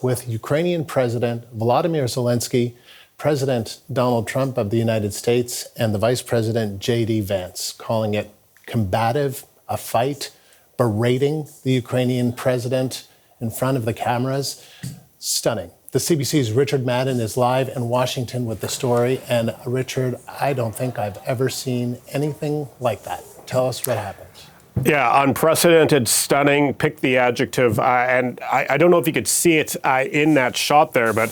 with Ukrainian President Volodymyr Zelenskyy, President Donald Trump of the United States, and the Vice President J.D. Vance, calling it combative, a fight, berating the Ukrainian president in front of the cameras. Stunning. The CBC's Richard Madden is live in Washington with the story. And Richard, I don't think I've ever seen anything like that. Tell us what happened. Yeah, unprecedented, stunning, pick the adjective. And I don't know if you could see it in that shot there, but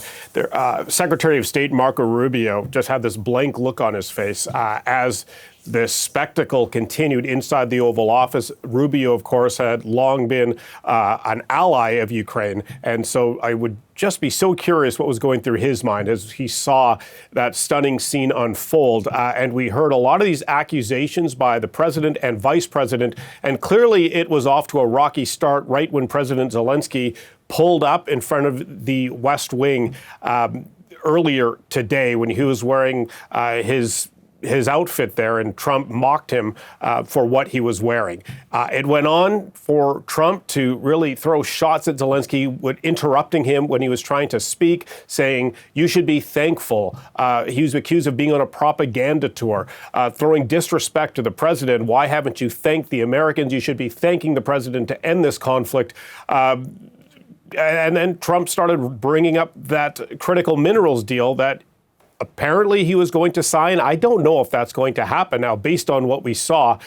Secretary of State Marco Rubio just had this blank look on his face as this spectacle continued inside the Oval Office. Rubio, of course, had long been an ally of Ukraine. And so I would just be so curious what was going through his mind as he saw that stunning scene unfold. And we heard a lot of these accusations by the president and vice president. And clearly it was off to a rocky start right when President Zelenskyy pulled up in front of the West Wing earlier today when he was wearing his outfit there, and Trump mocked him for what he was wearing. It went on for Trump to really throw shots at Zelenskyy, interrupting him when he was trying to speak, saying, "You should be thankful." He was accused of being on a propaganda tour, throwing disrespect to the president. "Why haven't you thanked the Americans? You should be thanking the president to end this conflict." And then Trump started bringing up that critical minerals deal that apparently he was going to sign. I don't know if that's going to happen now, based on what we saw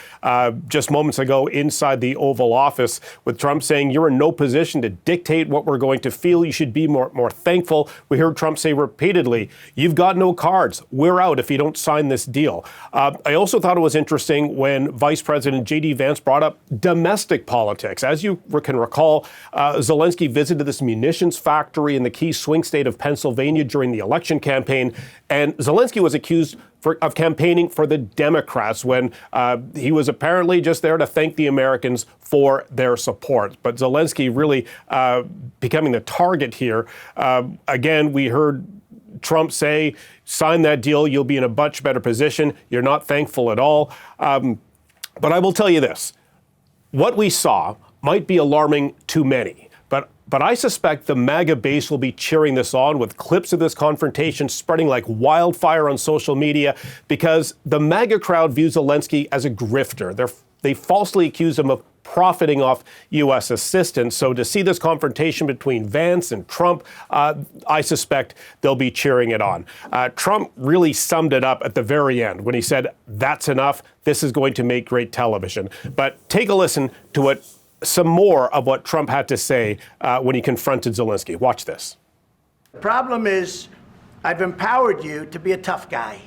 just moments ago inside the Oval Office, with Trump saying, "You're in no position to dictate what we're going to feel. You should be more thankful." We heard Trump say repeatedly, "You've got no cards. We're out if you don't sign this deal." I also thought it was interesting when Vice President J.D. Vance brought up domestic politics. As you can recall, Zelenskyy visited this munitions factory in the key swing state of Pennsylvania during the election campaign. And Zelenskyy was accused of campaigning for the Democrats when he was apparently just there to thank the Americans for their support. But Zelenskyy really becoming the target here. Again, we heard Trump say, "Sign that deal, you'll be in a much better position. You're not thankful at all." But I will tell you this. What we saw might be alarming to many. But I suspect the MAGA base will be cheering this on, with clips of this confrontation spreading like wildfire on social media, because the MAGA crowd views Zelenskyy as a grifter. They falsely accuse him of profiting off U.S. assistance. So to see this confrontation between Vance and Trump, I suspect they'll be cheering it on. Trump really summed it up at the very end when he said, "That's enough. This is going to make great television." But take a listen to some more of what Trump had to say when he confronted Zelenskyy. Watch this. The problem is, I've empowered you to be a tough guy.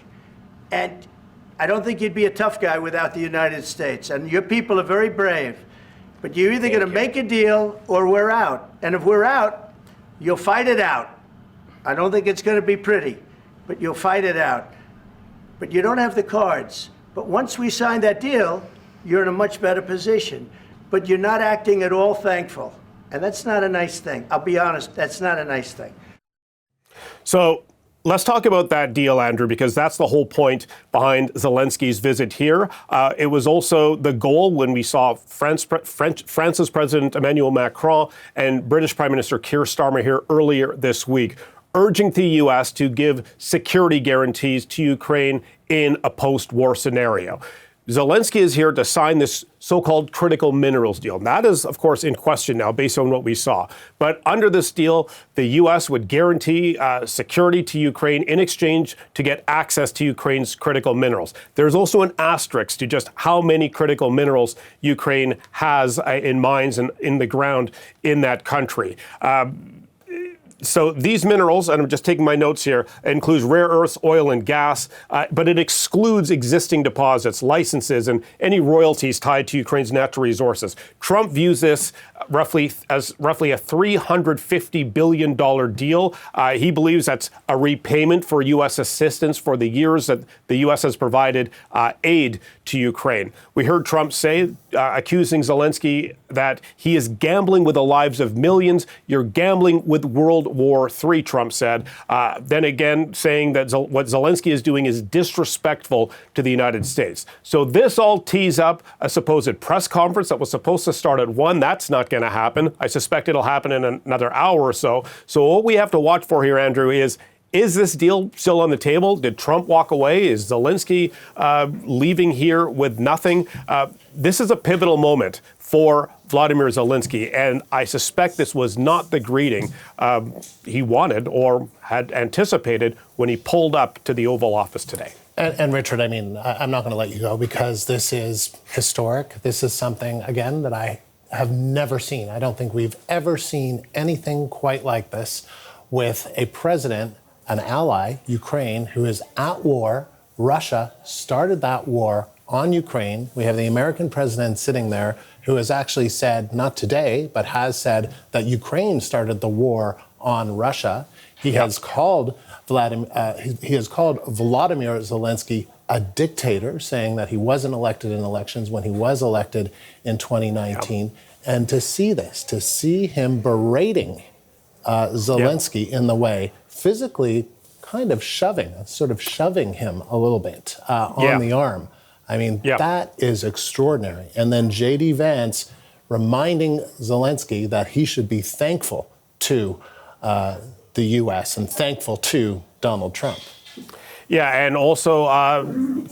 And I don't think you'd be a tough guy without the United States. And your people are very brave. But you're either going to make a deal or we're out. And if we're out, you'll fight it out. I don't think it's going to be pretty, but you'll fight it out. But you don't have the cards. But once we sign that deal, you're in a much better position. But you're not acting at all thankful. And that's not a nice thing. I'll be honest, that's not a nice thing. So let's talk about that deal, Andrew, because that's the whole point behind Zelenskyy's visit here. It was also the goal when we saw France's President Emmanuel Macron and British Prime Minister Keir Starmer here earlier this week, urging the U.S. to give security guarantees to Ukraine in a post-war scenario. Zelenskyy is here to sign this so-called critical minerals deal. And that is, of course, in question now based on what we saw. But under this deal, the U.S. would guarantee security to Ukraine in exchange to get access to Ukraine's critical minerals. There's also an asterisk to just how many critical minerals Ukraine has in mines and in the ground in that country. So these minerals, and I'm just taking my notes here, includes rare earths, oil, and gas, but it excludes existing deposits, licenses, and any royalties tied to Ukraine's natural resources. Trump views this as roughly a $350 billion deal. He believes that's a repayment for U.S. assistance for the years that the U.S. has provided aid to Ukraine. We heard Trump say, accusing Zelenskyy that he is gambling with the lives of millions. You're gambling with world World War III, Trump said. Then again, saying that what Zelenskyy is doing is disrespectful to the United States. So this all tees up a supposed press conference that was supposed to start at 1. That's not going to happen. I suspect it'll happen in another hour or so. So what we have to watch for here, Andrew, is this deal still on the table? Did Trump walk away? Is Zelenskyy leaving here with nothing? This is a pivotal moment for Volodymyr Zelenskyy, and I suspect this was not the greeting he wanted or had anticipated when he pulled up to the Oval Office today. And Richard, I mean, I'm not going to let you go because this is historic. This is something, again, that I have never seen. I don't think we've ever seen anything quite like this with a president, an ally, Ukraine, who is at war. Russia started that war on Ukraine. We have the American president sitting there who has actually said, not today, but has said that Ukraine started the war on Russia. He has called Volodymyr Zelenskyy a dictator, saying that he wasn't elected in elections when he was elected in 2019. And to see this, to see him berating Zelenskyy in the way, physically kind of shoving him a little bit on the arm. I mean, that is extraordinary. And then J.D. Vance reminding Zelenskyy that he should be thankful to the U.S. and thankful to Donald Trump. Yeah, and also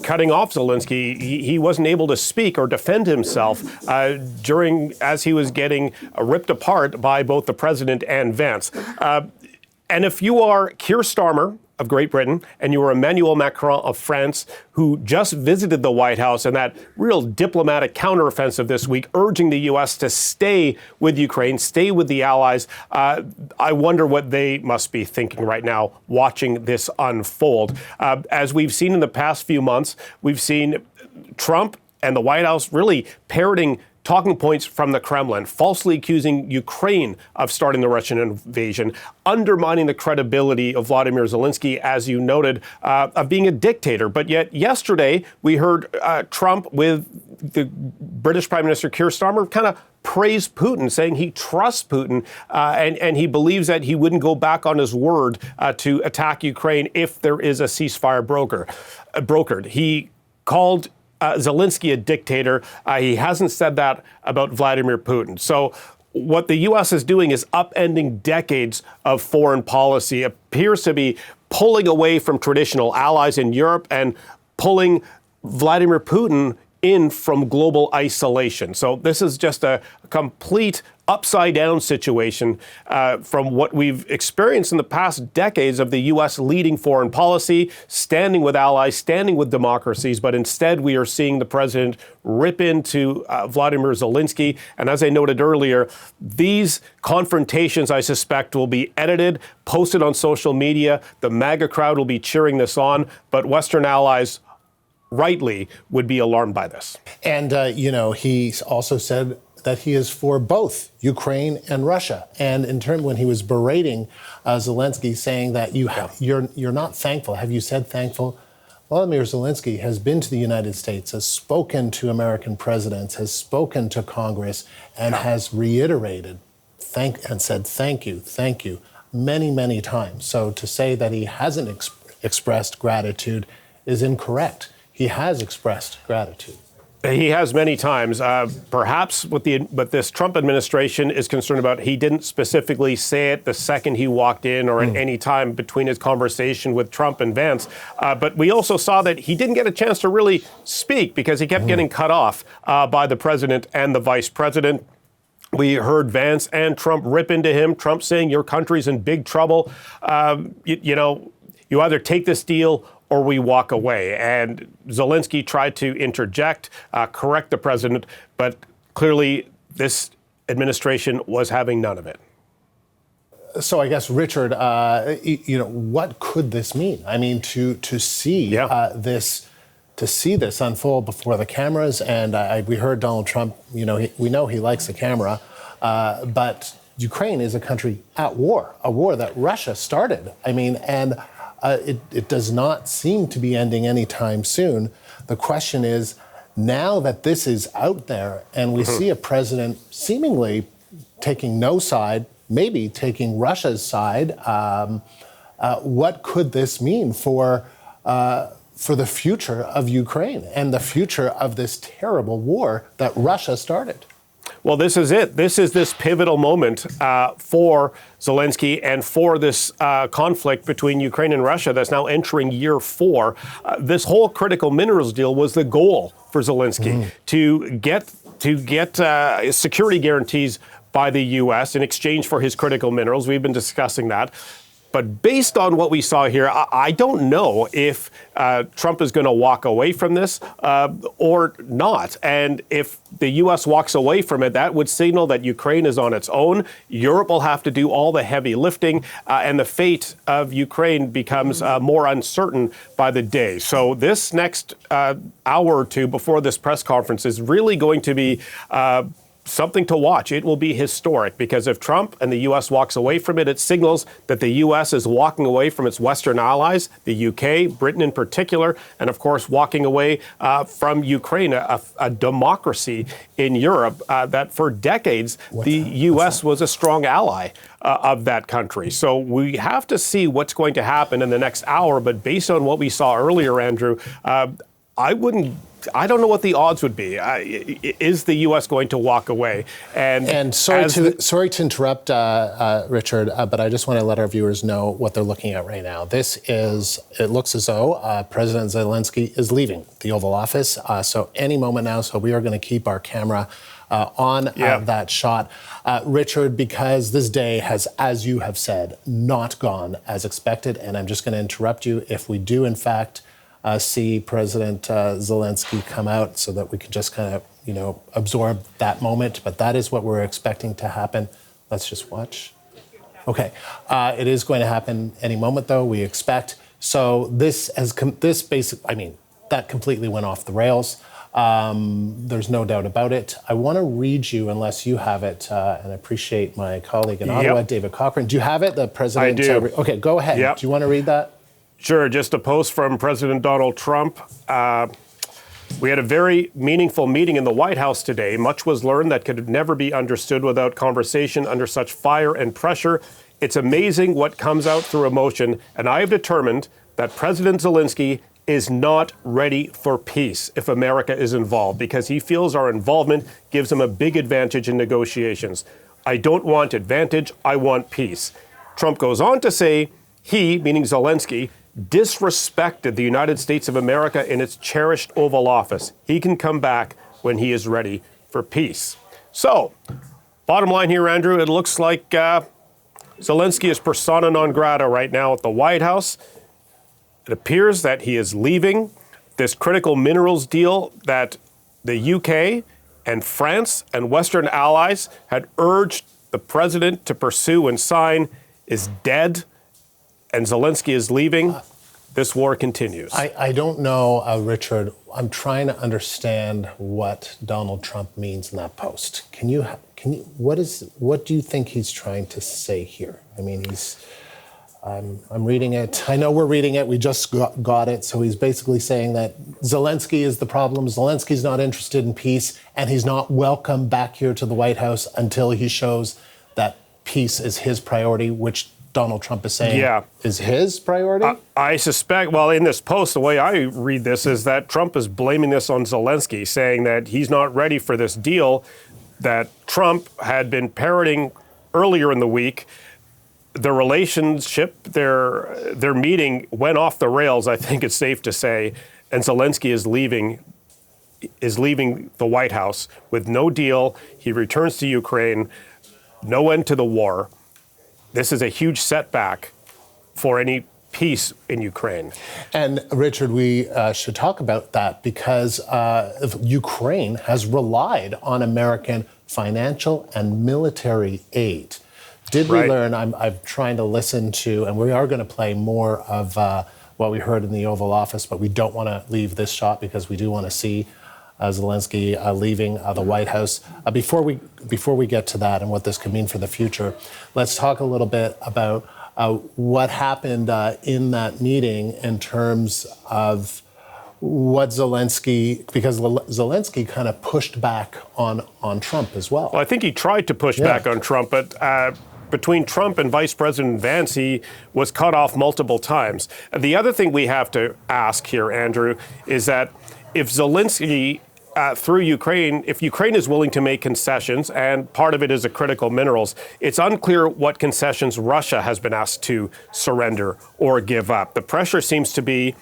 cutting off Zelenskyy. He wasn't able to speak or defend himself as he was getting ripped apart by both the president and Vance. And if you are Keir Starmer of Great Britain and you are Emmanuel Macron of France, who just visited the White House and that real diplomatic counteroffensive this week, urging the U.S. to stay with Ukraine, stay with the allies, I wonder what they must be thinking right now watching this unfold. As we've seen in the past few months, we've seen Trump and the White House really parroting talking points from the Kremlin, falsely accusing Ukraine of starting the Russian invasion, undermining the credibility of Volodymyr Zelenskyy, as you noted, of being a dictator. But yet yesterday, we heard Trump with the British Prime Minister Keir Starmer kind of praise Putin, saying he trusts Putin and he believes that he wouldn't go back on his word to attack Ukraine if there is a ceasefire brokered. He called Zelenskyy a dictator. He hasn't said that about Vladimir Putin. So what the U.S. is doing is upending decades of foreign policy, appears to be pulling away from traditional allies in Europe and pulling Vladimir Putin in from global isolation. So this is just a complete upside down situation from what we've experienced in the past decades of the U.S. leading foreign policy, standing with allies, standing with democracies. But instead, we are seeing the president rip into Volodymyr Zelenskyy. And as I noted earlier, these confrontations, I suspect, will be edited, posted on social media. The MAGA crowd will be cheering this on, but Western allies rightly would be alarmed by this. And, he also said that he is for both Ukraine and Russia. And in turn, when he was berating Zelenskyy, saying that you're not thankful, have you said thankful? Volodymyr Zelenskyy has been to the United States, has spoken to American presidents, has spoken to Congress, and has reiterated and said thank you many, many times. So to say that he hasn't expressed gratitude is incorrect. He has expressed gratitude. He has many times. Perhaps what this Trump administration is concerned about, he didn't specifically say it the second he walked in or at any time between his conversation with Trump and Vance. But we also saw that he didn't get a chance to really speak because he kept getting cut off by the president and the vice president. We heard Vance and Trump rip into him, Trump saying your country's in big trouble. You either take this deal or we walk away. And Zelenskyy tried to interject, correct the president, but clearly this administration was having none of it. So I guess, Richard, what could this mean? I mean, to see this unfold before the cameras, and we heard Donald Trump. We know he likes the camera, but Ukraine is a country at war, a war that Russia started. I mean, and it does not seem to be ending anytime soon. The question is, now that this is out there and we see a president seemingly taking no side, maybe taking Russia's side. What could this mean for the future of Ukraine and the future of this terrible war that Russia started? Well, this is it. This is this pivotal moment for Zelenskyy and for this conflict between Ukraine and Russia that's now entering year 4. This whole critical minerals deal was the goal for Zelenskyy to get security guarantees by the U.S. in exchange for his critical minerals. We've been discussing that. But based on what we saw here, I don't know if Trump is going to walk away from this or not. And if the U.S. walks away from it, that would signal that Ukraine is on its own. Europe will have to do all the heavy lifting, and the fate of Ukraine becomes more uncertain by the day. So this next hour or two before this press conference is really going to be something to watch. It will be historic because if Trump and the U.S. walks away from it, it signals that the U.S. is walking away from its Western allies, the U.K., Britain in particular, and of course walking away from Ukraine, a democracy in Europe that for decades the U.S. was a strong ally of that country. So we have to see what's going to happen in the next hour, but based on what we saw earlier, Andrew, I don't know what the odds would be. Is the U.S. going to walk away? And sorry to interrupt, Richard, but I just want to let our viewers know what they're looking at right now. It looks as though President Zelenskyy is leaving the Oval Office. So any moment now, so we are going to keep our camera on that shot. Richard, because this day has, as you have said, not gone as expected, and I'm just going to interrupt you. If we do, in fact, see President Zelenskyy come out so that we can just kind of, absorb that moment. But that is what we're expecting to happen. Let's just watch. Okay. It is going to happen any moment, though, we expect. So that completely went off the rails. There's no doubt about it. I want to read you, unless you have it, and I appreciate my colleague in Ottawa, David Cochran. Do you have it? The president. I do. Okay, go ahead. Yep. Do you want to read that? Sure, just a post from President Donald Trump. We had a very meaningful meeting in the White House today. Much was learned that could never be understood without conversation under such fire and pressure. It's amazing what comes out through emotion, and I have determined that President Zelenskyy is not ready for peace if America is involved, because he feels our involvement gives him a big advantage in negotiations. I don't want advantage, I want peace. Trump goes on to say he, meaning Zelenskyy, disrespected the United States of America in its cherished Oval Office. He can come back when he is ready for peace. So, bottom line here, Andrew, it looks like Zelenskyy is persona non grata right now at the White House. It appears that he is leaving. This critical minerals deal that the UK and France and Western allies had urged the president to pursue and sign is dead. And Zelenskyy is leaving. This war continues. I don't know, Richard. I'm trying to understand what Donald Trump means in that post. What do you think he's trying to say here? I mean, I'm reading it. I know we're reading it. We just got it. So he's basically saying that Zelenskyy is the problem. Zelensky's not interested in peace, and he's not welcome back here to the White House until he shows that peace is his priority, which Donald Trump is saying is his priority? I suspect, well, in this post, the way I read this is that Trump is blaming this on Zelenskyy, saying that he's not ready for this deal that Trump had been parroting earlier in the week. The relationship, their meeting went off the rails, I think it's safe to say, and Zelenskyy is leaving the White House with no deal. He returns to Ukraine, no end to the war. This is a huge setback for any peace in Ukraine. And Richard, we should talk about that because Ukraine has relied on American financial and military aid. Did we learn, I'm trying to listen to, and we are going to play more of what we heard in the Oval Office, but we don't want to leave this shot because we do want to see Zelenskyy leaving the White House. Before we get to that and what this could mean for the future, let's talk a little bit about what happened in that meeting in terms of what Zelenskyy, because Zelenskyy kind of pushed back on Trump as well. Well, I think he tried to push back on Trump, but between Trump and Vice President Vance, he was cut off multiple times. The other thing we have to ask here, Andrew, is that if Zelenskyy through Ukraine, if Ukraine is willing to make concessions, and part of it is the critical minerals, it's unclear what concessions Russia has been asked to surrender or give up. The pressure seems to be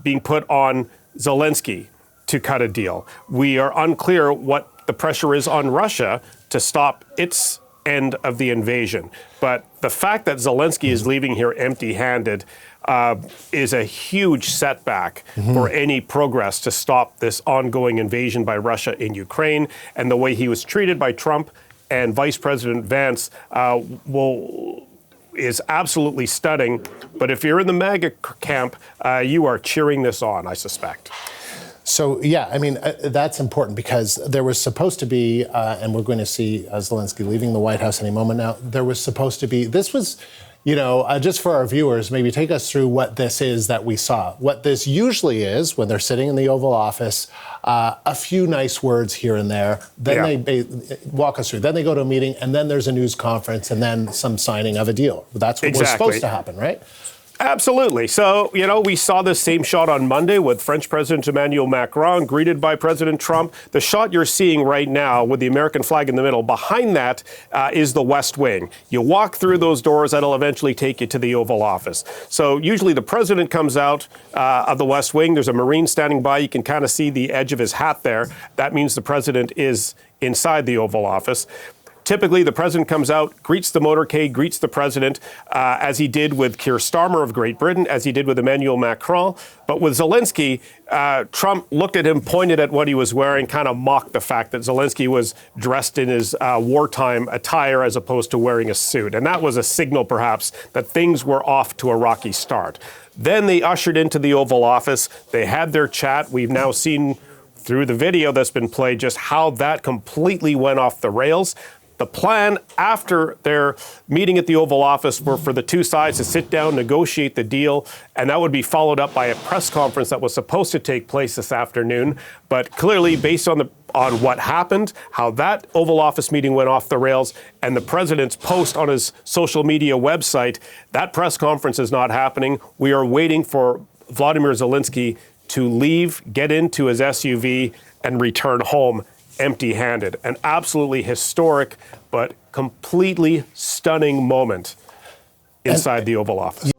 being put on Zelenskyy to cut a deal. We are unclear what the pressure is on Russia to stop its end of the invasion. But the fact that Zelenskyy is leaving here empty-handed is a huge setback for any progress to stop this ongoing invasion by Russia in Ukraine. And the way he was treated by Trump and Vice President Vance is absolutely stunning. But if you're in the MAGA camp, you are cheering this on, I suspect. So, yeah, I mean, that's important because there was supposed to be, and we're going to see Zelenskyy leaving the White House any moment now, there was supposed to be, this was, you know, just for our viewers, maybe take us through what this is that we saw. What this usually is when they're sitting in the Oval Office, a few nice words here and there, then they walk us through, then they go to a meeting, and then there's a news conference, and then some signing of a deal. That's what was supposed to happen, right? Absolutely. So, you know, we saw this same shot on Monday with French President Emmanuel Macron greeted by President Trump. The shot you're seeing right now with the American flag in the middle, behind that is the West Wing. You walk through those doors, that'll eventually take you to the Oval Office. So usually the president comes out of the West Wing. There's a Marine standing by. You can kind of see the edge of his hat there. That means the president is inside the Oval Office. Typically, the president comes out, greets the motorcade, greets the president, as he did with Keir Starmer of Great Britain, as he did with Emmanuel Macron. But with Zelenskyy, Trump looked at him, pointed at what he was wearing, kind of mocked the fact that Zelenskyy was dressed in his wartime attire as opposed to wearing a suit. And that was a signal, perhaps, that things were off to a rocky start. Then they ushered into the Oval Office. They had their chat. We've now seen through the video that's been played just how that completely went off the rails. The plan after their meeting at the Oval Office were for the two sides to sit down, negotiate the deal, and that would be followed up by a press conference that was supposed to take place this afternoon. But clearly, based on what happened, how that Oval Office meeting went off the rails, and the president's post on his social media website, that press conference is not happening. We are waiting for Volodymyr Zelenskyy to leave, get into his SUV, and return home empty-handed. An absolutely historic but completely stunning moment inside the Oval Office.